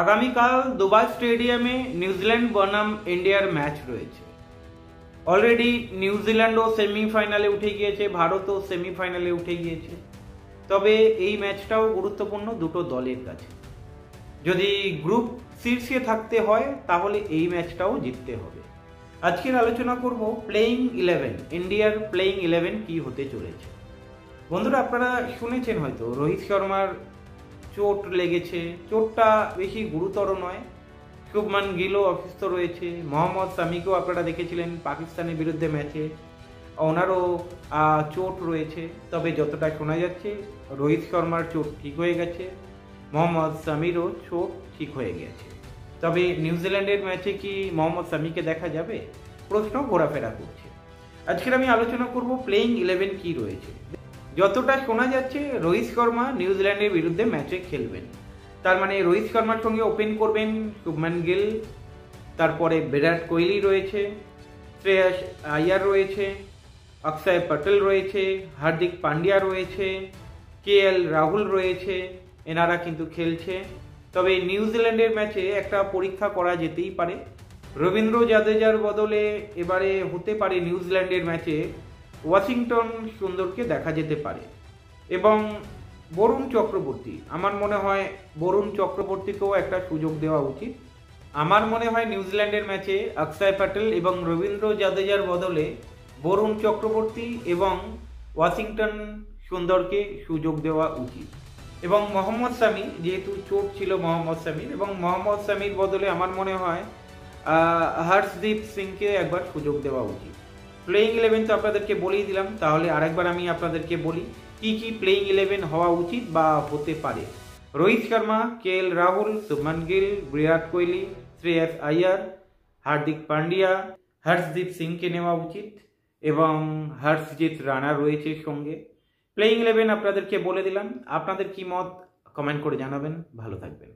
আগামীকাল দুবাই স্টেডিয়ামে নিউজিল্যান্ড বনাম ইন্ডিয়ার ম্যাচ রয়েছে। অলরেডি নিউজিল্যান্ডও সেমিফাইনালে উঠে গিয়েছে, ভারতও সেমিফাইনালে উঠে গিয়েছে। তবে এই ম্যাচটাও গুরুত্বপূর্ণ দুটো দলের কাছে। যদি গ্রুপ শীর্ষে থাকতে হয় তাহলে এই ম্যাচটাও জিততে হবে। আজকের আলোচনা করব প্লেইং 11, ইন্ডিয়ার প্লেইং 11 কি হতে চলেছে। বন্ধুরা, আপনারা শুনেছেন হয়তো রোহিত শর্মার চোট লেগেছে। চোটটা বেশি গুরুতর নয়। শুভমান গিলও অসুস্থ রয়েছে। মোহাম্মদ শামিকেও আপনারা দেখেছিলেন পাকিস্তানের বিরুদ্ধে ম্যাচে, ওনারও চোট রয়েছে। তবে যতটা শোনা যাচ্ছে রোহিত শর্মার চোট ঠিক হয়ে গেছে, মোহাম্মদ শামিরও চোট ঠিক হয়ে গেছে। তবে নিউজিল্যান্ডের ম্যাচে কি মোহাম্মদ শামিকে দেখা যাবে? প্রশ্ন ঘোরাফেরা করছে। আজকের আমি আলোচনা করব প্লেইং 11 কি রয়েছে। যতটা শোনা যাচ্ছে রোহিত শর্মা নিউজিল্যান্ডের বিরুদ্ধে ম্যাচে খেলবেন। তার মানে রোহিত শর্মার সঙ্গে ওপেন করবেন শুভমান গিল, তারপরে বিরাট কোহলি রয়েছে, শ্রেয়াস আয়ার রয়েছে, অক্ষয় পটেল রয়েছে, হার্দিক পান্ডিয়া রয়েছে, কেএল রাহুল রয়েছে। এনারা কিন্তু খেলছে। তবে নিউজিল্যান্ডের ম্যাচে একটা পরীক্ষা করা যেতেই পারে। রবীন্দ্র জাদেজার বদলে এবারে হতে পারে নিউজিল্যান্ডের ম্যাচে ওয়াশিংটন সুন্দরকে দেখা যেতে পারে। এবং বরুণ চক্রবর্তী, আমার মনে হয় বরুণ চক্রবর্তীকেও একটা সুযোগ দেওয়া উচিত। আমার মনে হয় নিউজিল্যান্ডের ম্যাচে অক্ষয় প্যাটেল এবং রবীন্দ্র জাদেজার বদলে বরুণ চক্রবর্তী এবং ওয়াশিংটন সুন্দরকে সুযোগ দেওয়া উচিত। এবং মোহাম্মদ শামি, যেহেতু চোট ছিল মোহাম্মদ শামির, এবং মোহাম্মদ শামির বদলে আমার মনে হয় হর্ষদীপ সিংকে একবার সুযোগ দেওয়া উচিত। প্লেইং 11 তো আপনাদেরকে বলেই দিলাম, তাহলে আরেকবার আমি আপনাদেরকে বলি কি কি প্লেইং 11 হওয়া উচিত বা হতে পারে। রোহিত শর্মা, কেএল রাহুল, শুভমান গিল, বিরাট কোহলি, শ্রেয়াস আয়ার, হার্দিক পান্ডিয়া, হর্ষদীপ সিংকে নেওয়া উচিত এবং হর্ষজিৎ রানা রয়েছে সঙ্গে। প্লেইং 11 আপনাদেরকে বলে দিলাম। আপনাদের কি মত কমেন্ট করে জানাবেন। ভালো থাকবেন।